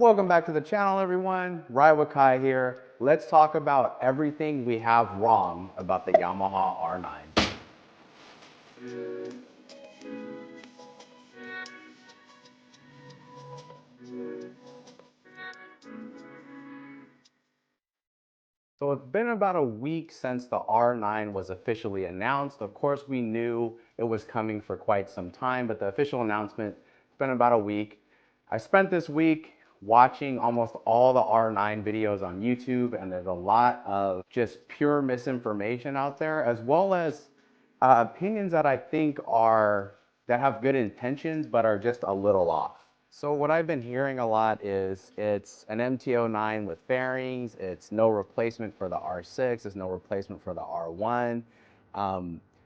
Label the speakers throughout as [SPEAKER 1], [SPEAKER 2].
[SPEAKER 1] Welcome back to the channel, everyone. Ride with Kai here. Let's talk about everything we have wrong about the Yamaha R9. So it's been about a week since the R9 was officially announced. Of course, we knew it was coming for quite some time, but the official announcement, it's been about a week. I spent this week watching almost all the R9 videos on YouTube, and there's a lot of just pure misinformation out there, as well as opinions that I think that have good intentions, but are just a little off. So what I've been hearing a lot is it's an MT09 with fairings, it's no replacement for the R6, it's no replacement for the R1,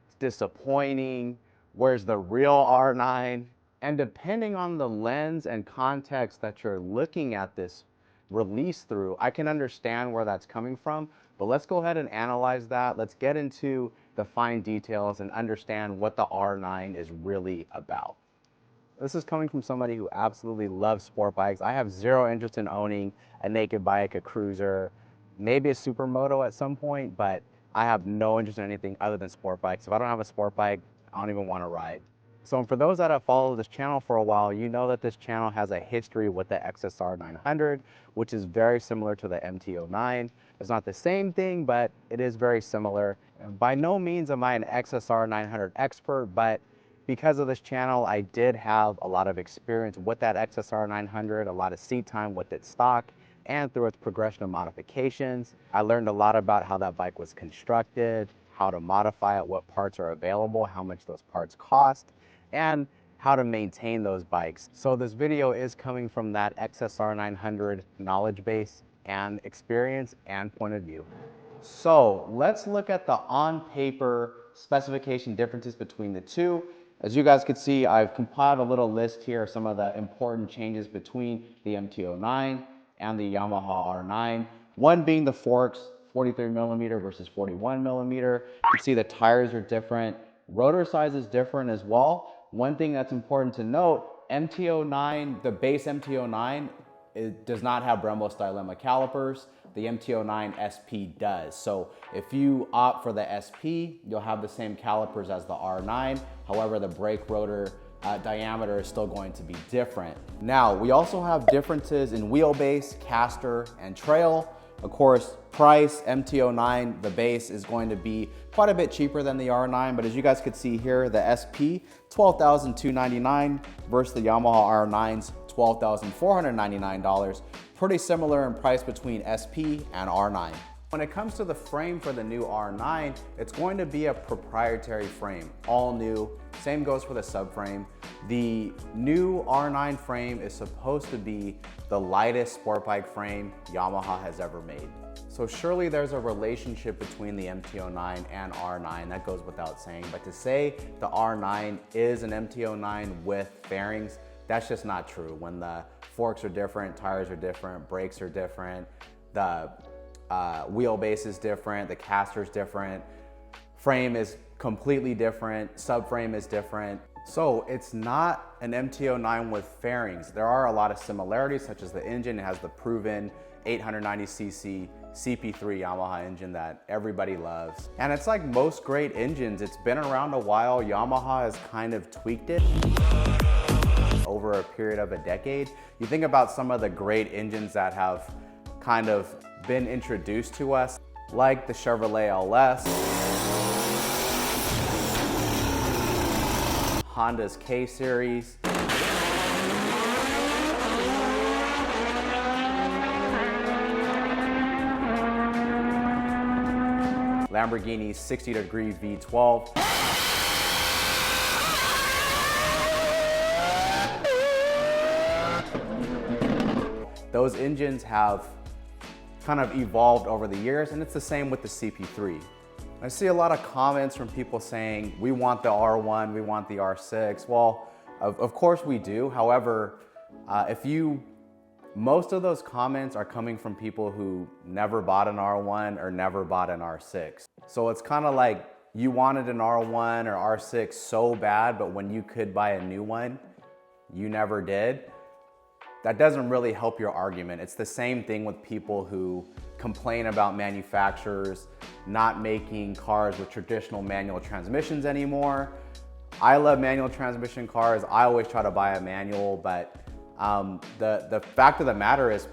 [SPEAKER 1] it's disappointing, where's the real R9? And depending on the lens and context that you're looking at this release through, I can understand where that's coming from, but let's go ahead and analyze that. Let's get into the fine details and understand what the R9 is really about. This is coming from somebody who absolutely loves sport bikes. I have zero interest in owning a naked bike, a cruiser, maybe a supermoto at some point, but I have no interest in anything other than sport bikes. If I don't have a sport bike, I don't even want to ride. So for those that have followed this channel for a while, you know that this channel has a history with the XSR900, which is very similar to the MT09. It's not the same thing, but it is very similar. By no means am I an XSR900 expert, but because of this channel, I did have a lot of experience with that XSR900, a lot of seat time with its stock and through its progression of modifications. I learned a lot about how that bike was constructed, how to modify it, what parts are available, how much those parts cost, and how to maintain those bikes. So this video is coming from that XSR900 knowledge base and experience and point of view. So let's look at the on-paper specification differences between the two. As you guys can see, I've compiled a little list here of some of the important changes between the MT09 and the Yamaha R9. One being the forks, 43 millimeter versus 41 millimeter. You can see the tires are different. Rotor size is different as well. One thing that's important to note, MT09, the base MT09, it does not have Brembo stylema calipers. The MT09 SP does. So if you opt for the SP, you'll have the same calipers as the R9. However, the brake rotor diameter is still going to be different. Now, we also have differences in wheelbase, caster, and trail. Of course, price, MT09, the base is going to be quite a bit cheaper than the R9, but as you guys could see here, the SP, $12,299 versus the Yamaha R9's $12,499. Pretty similar in price between SP and R9. When it comes to the frame for the new R9, it's going to be a proprietary frame, all new. Same goes for the subframe. The new R9 frame is supposed to be the lightest sport bike frame Yamaha has ever made. So surely there's a relationship between the MT09 and R9, that goes without saying. But to say the R9 is an MT09 with fairings, that's just not true. When the forks are different, tires are different, brakes are different, the wheelbase is different, the caster is different, frame is completely different, subframe is different. So it's not an MT09 with fairings. There are a lot of similarities, such as the engine. It has the proven 890cc CP3 Yamaha engine that everybody loves. And it's like most great engines, it's been around a while. Yamaha has kind of tweaked it over a period of a decade. You think about some of the great engines that have kind of been introduced to us, like the Chevrolet LS, Honda's K-Series, Lamborghini's 60-degree V12, those engines have kind of evolved over the years, and it's the same with the CP3. I see a lot of comments from people saying, we want the R1, we want the R6. Well, of course we do. However, most of those comments are coming from people who never bought an R1 or never bought an R6. So it's kind of like you wanted an R1 or R6 so bad, but when you could buy a new one, you never did. that doesn't really help your argument. It's the same thing with people who complain about manufacturers not making cars with traditional manual transmissions anymore. I love manual transmission cars. I always try to buy a manual, but the fact of the matter is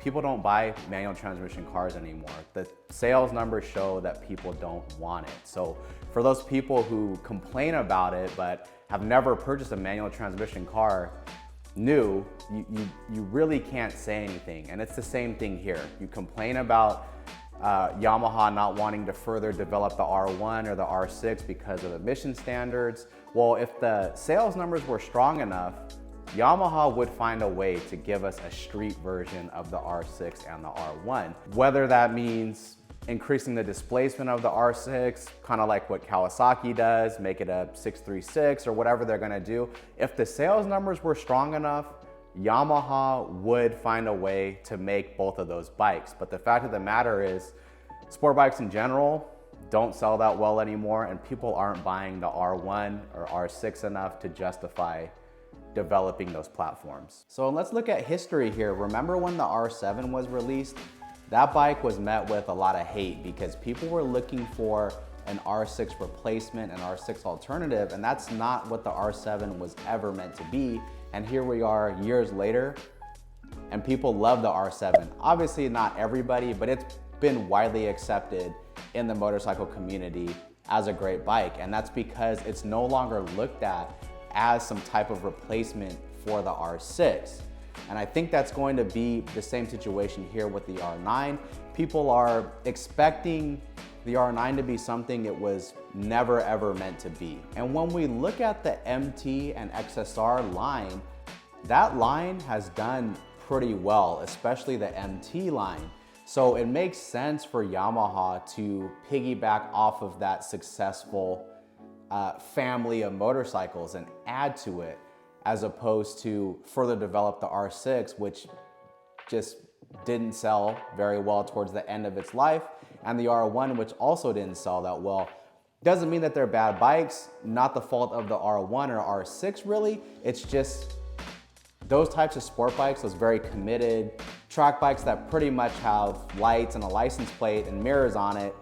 [SPEAKER 1] people don't buy manual transmission cars anymore. The sales numbers show that people don't want it. So for those people who complain about it but have never purchased a manual transmission car new, you really can't say anything. And it's the same thing here. You complain about Yamaha not wanting to further develop the R1 or the R6 because of emission standards. Well, if the sales numbers were strong enough, Yamaha would find a way to give us a street version of the R6 and the R1. Whether that means increasing the displacement of the R6, kind of like what Kawasaki does, make it a 636 or whatever they're gonna do. If the sales numbers were strong enough, Yamaha would find a way to make both of those bikes. But the fact of the matter is, sport bikes in general don't sell that well anymore, and people aren't buying the R1 or R6 enough to justify developing those platforms. So let's look at history here. Remember when the R7 was released? That bike was met with a lot of hate because people were looking for an R6 replacement, an R6 alternative, and that's not what the R7 was ever meant to be. And here we are years later, and people love the R7. Obviously not everybody, but it's been widely accepted in the motorcycle community as a great bike. And that's because it's no longer looked at as some type of replacement for the R6. And I think that's going to be the same situation here with the R9. People are expecting the R9 to be something it was never ever meant to be. And when we look at the MT and XSR line, that line has done pretty well, especially the MT line. So it makes sense for Yamaha to piggyback off of that successful family of motorcycles and add to it, as opposed to further develop the R6, which just didn't sell very well towards the end of its life, and the R1, which also didn't sell that well. Doesn't mean that they're bad bikes, not the fault of the R1 or R6 really. It's just those types of sport bikes, those very committed track bikes that pretty much have lights and a license plate and mirrors on it,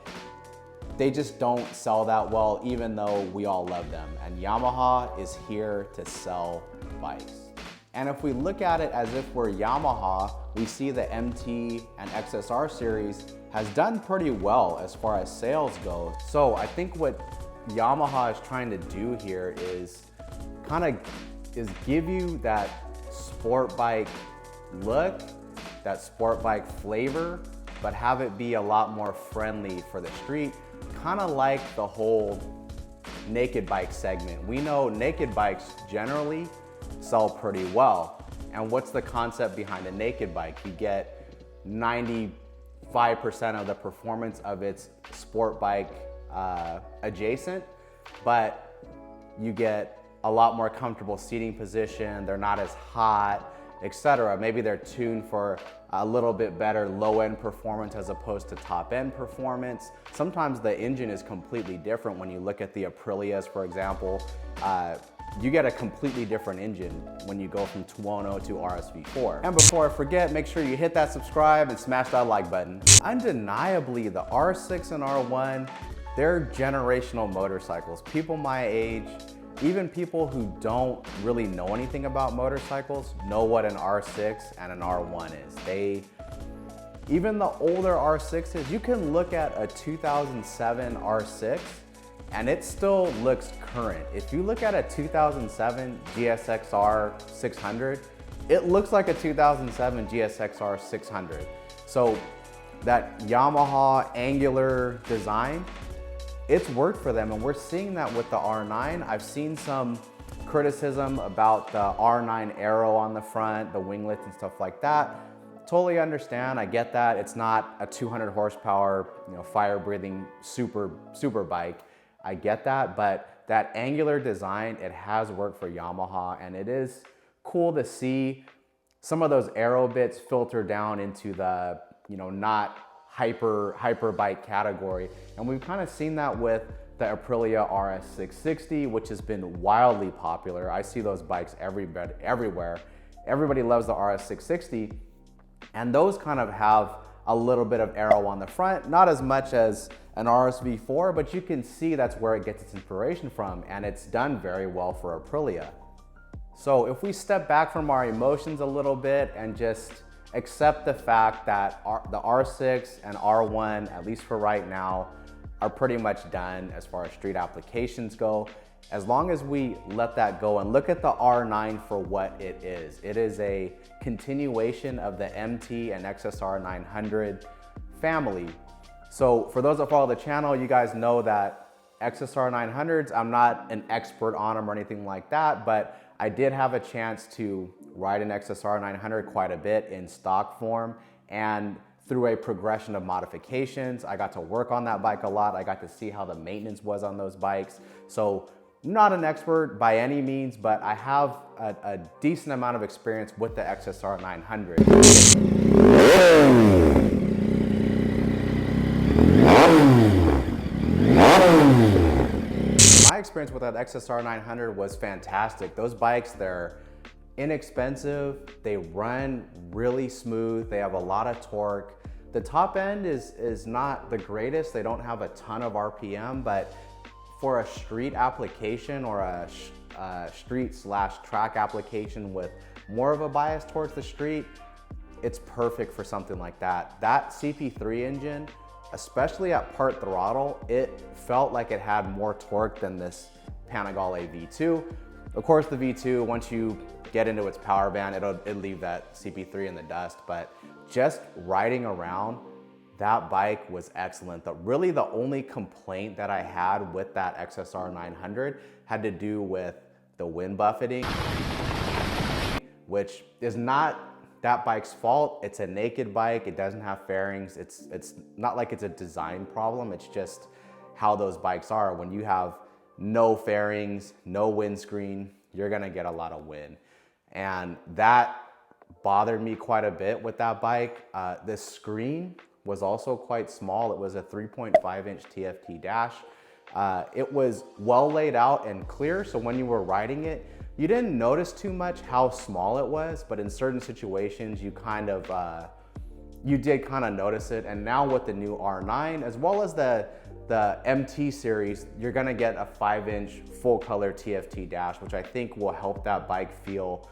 [SPEAKER 1] they just don't sell that well, even though we all love them. And Yamaha is here to sell bikes. And if we look at it as if we're Yamaha, we see the MT and XSR series has done pretty well as far as sales go. So I think what Yamaha is trying to do here is give you that sport bike look, that sport bike flavor, but have it be a lot more friendly for the street. Kind of like the whole naked bike segment. We know naked bikes generally sell pretty well. And what's the concept behind a naked bike? You get 95% of the performance of its sport bike adjacent, but you get a lot more comfortable seating position. They're not as hot, etc. Maybe they're tuned for a little bit better low-end performance as opposed to top-end performance. Sometimes the engine is completely different. When you look at the Aprilias, for example, you get a completely different engine when you go from Tuono to RSV4. And before I forget, make sure you hit that subscribe and smash that like button. Undeniably, the R6 and R1, they're generational motorcycles. People my age, even people who don't really know anything about motorcycles, know what an R6 and an R1 is. Even the older R6s, you can look at a 2007 R6 and it still looks current. If you look at a 2007 GSXR 600, it looks like a 2007 GSXR 600. So that Yamaha angular design, it's worked for them, and we're seeing that with the R9. I've seen some criticism about the R9 arrow on the front, the winglets and stuff like that. Totally understand, I get that. It's not a 200 horsepower, fire-breathing super bike. I get that, but that angular design, it has worked for Yamaha, and it is cool to see some of those aero bits filter down into the, not hyper bike category. And we've kind of seen that with the Aprilia RS660, which has been wildly popular. I see those bikes everywhere. Everybody loves the RS660, and those kind of have a little bit of aero on the front, not as much as an RSV4, but you can see that's where it gets its inspiration from, and it's done very well for Aprilia. So if we step back from our emotions a little bit and just accept the fact that the R6 and R1, at least for right now, are pretty much done as far as street applications go. As long as we let that go and look at the R9 for what it is a continuation of the MT and XSR900 family. So for those that follow the channel, you guys know that XSR900s, I'm not an expert on them or anything like that, but I did have a chance to ride an XSR900 quite a bit in stock form, and through a progression of modifications, I got to work on that bike a lot. I got to see how the maintenance was on those bikes. So not an expert by any means, but I have a decent amount of experience with the XSR900. My experience with that XSR900 was fantastic. Those bikes, they're inexpensive, they run really smooth, they have a lot of torque. The top end is not the greatest, they don't have a ton of RPM, but for a street application or a street/track application with more of a bias towards the street, it's perfect for something like that. That CP3 engine, especially at part throttle, it felt like it had more torque than this Panigale V2. Of course, the V2, once you get into its power band, it'll leave that CP3 in the dust, but just riding around, that bike was excellent. Really the only complaint that I had with that XSR900 had to do with the wind buffeting, which is not that bike's fault. It's a naked bike, it doesn't have fairings. It's not like it's a design problem, it's just how those bikes are. When you have no fairings, no windscreen, you're gonna get a lot of wind. And that bothered me quite a bit with that bike. The screen was also quite small. It was a 3.5-inch TFT dash. It was well laid out and clear, so when you were riding it, you didn't notice too much how small it was, but in certain situations, you did kind of notice it. And now with the new R9, as well as the MT series, you're gonna get a 5-inch full color TFT dash, which I think will help that bike feel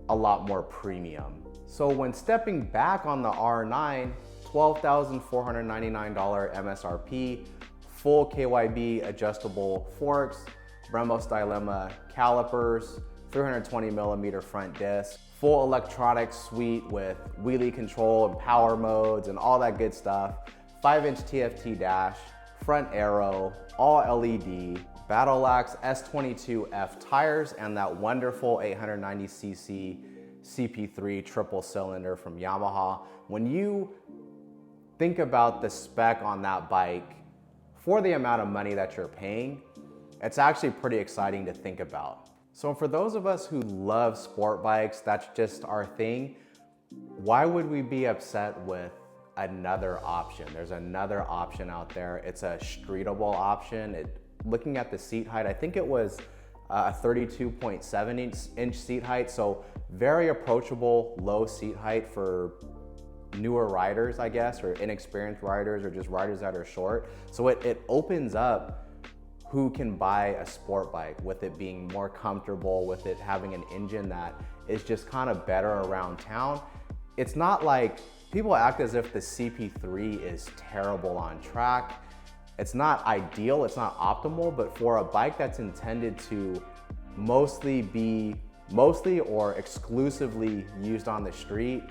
[SPEAKER 1] a lot more premium. So when stepping back on the R9, $12,499 MSRP, full KYB adjustable forks, Brembo Stylema calipers, 320mm front disc, full electronic suite with wheelie control and power modes and all that good stuff, 5-inch TFT dash, front aero, all LED, Battleax S22F tires, and that wonderful 890cc CP3 triple cylinder from Yamaha. When you think about the spec on that bike, for the amount of money that you're paying, it's actually pretty exciting to think about. So for those of us who love sport bikes, that's just our thing, why would we be upset with another option? There's another option out there. It's a streetable option. Looking at the seat height, I think it was a 32.7-inch seat height, so very approachable low seat height for newer riders, I guess, or inexperienced riders, or just riders that are short. So it opens up who can buy a sport bike, with it being more comfortable, with it having an engine that is just kind of better around town. It's not like people act as if the CP3 is terrible on track. It's not ideal, it's not optimal, but for a bike that's intended to mostly or exclusively used on the street,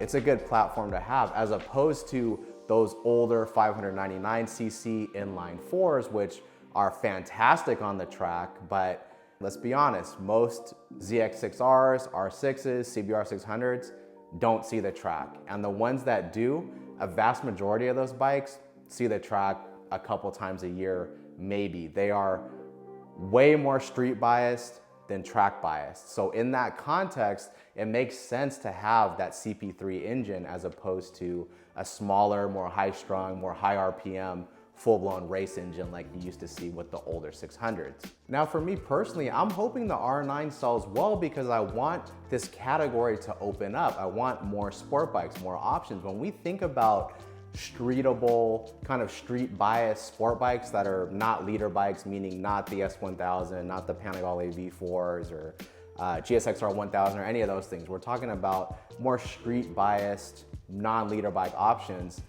[SPEAKER 1] it's a good platform to have, as opposed to those older 599cc inline fours, which are fantastic on the track, but let's be honest, most ZX6Rs, R6s, CBR600s don't see the track. And the ones that do, a vast majority of those bikes see the track a couple times a year, maybe. They are way more street biased than track biased. So in that context, it makes sense to have that CP3 engine as opposed to a smaller, more high strung, more high RPM full-blown race engine like you used to see with the older 600s. Now for me personally, I'm hoping the R9 sells well because I want this category to open up. I want more sport bikes, more options. When we think about streetable, kind of street biased sport bikes that are not leader bikes, meaning not the S1000, not the Panigale V4s or GSXR1000 or any of those things. We're talking about more street biased, non-leader bike options.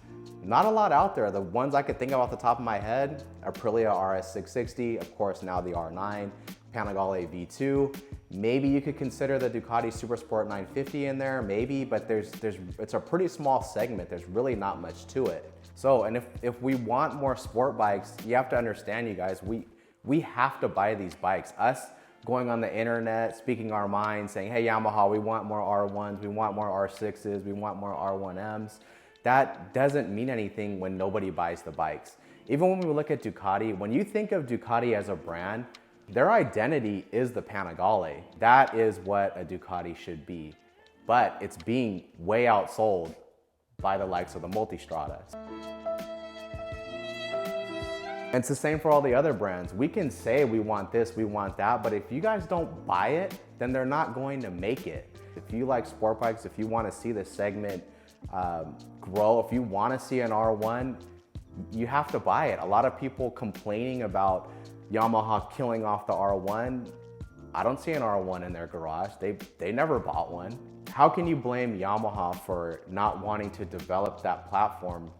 [SPEAKER 1] Not a lot out there. The ones I could think of off the top of my head, Aprilia RS660, of course now the R9, Panigale V2. Maybe you could consider the Ducati Supersport 950 in there, maybe, but it's a pretty small segment. There's really not much to it. So, and if we want more sport bikes, you have to understand, you guys, we have to buy these bikes. Us going on the internet, speaking our minds, saying, hey Yamaha, we want more R1s, we want more R6s, we want more R1Ms. That doesn't mean anything when nobody buys the bikes. Even when we look at Ducati, when you think of Ducati as a brand, their identity is the Panigale. That is what a Ducati should be. But it's being way outsold by the likes of the Multistradas. And it's the same for all the other brands. We can say we want this, we want that, but if you guys don't buy it, then they're not going to make it. If you like sport bikes, if you want to see this segment grow, if you want to see an R1, you have to buy it. A lot of people complaining about Yamaha killing off the R1. I don't see an R1 in their garage. They never bought one. How can you blame Yamaha for not wanting to develop that platform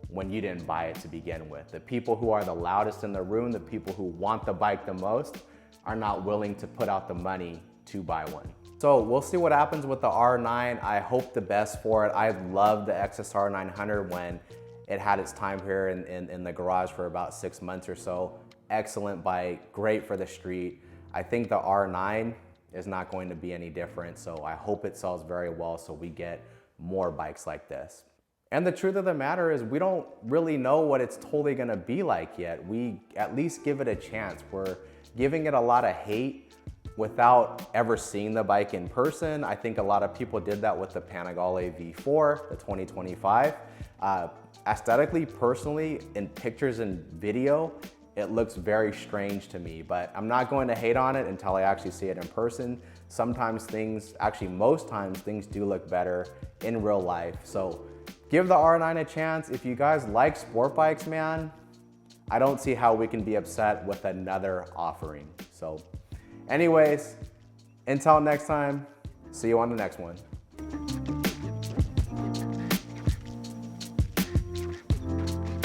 [SPEAKER 1] when you didn't buy it to begin with? The people who are the loudest in the room, the people who want the bike the most, are not willing to put out the money to buy one. So we'll see what happens with the R9. I hope the best for it. I loved the XSR900 when it had its time here in the garage for about 6 months or so. Excellent bike, great for the street. I think the R9 is not going to be any different, so I hope it sells very well so we get more bikes like this. And the truth of the matter is we don't really know what it's totally gonna be like yet. We at least give it a chance. We're giving it a lot of hate without ever seeing the bike in person. I think a lot of people did that with the Panigale V4, the 2025. Aesthetically, personally, in pictures and video, it looks very strange to me, but I'm not going to hate on it until I actually see it in person. Sometimes things, actually most times, things do look better in real life. So give the R9 a chance. If you guys like sport bikes, man, I don't see how we can be upset with another offering. So anyways, until next time, see you on the next one.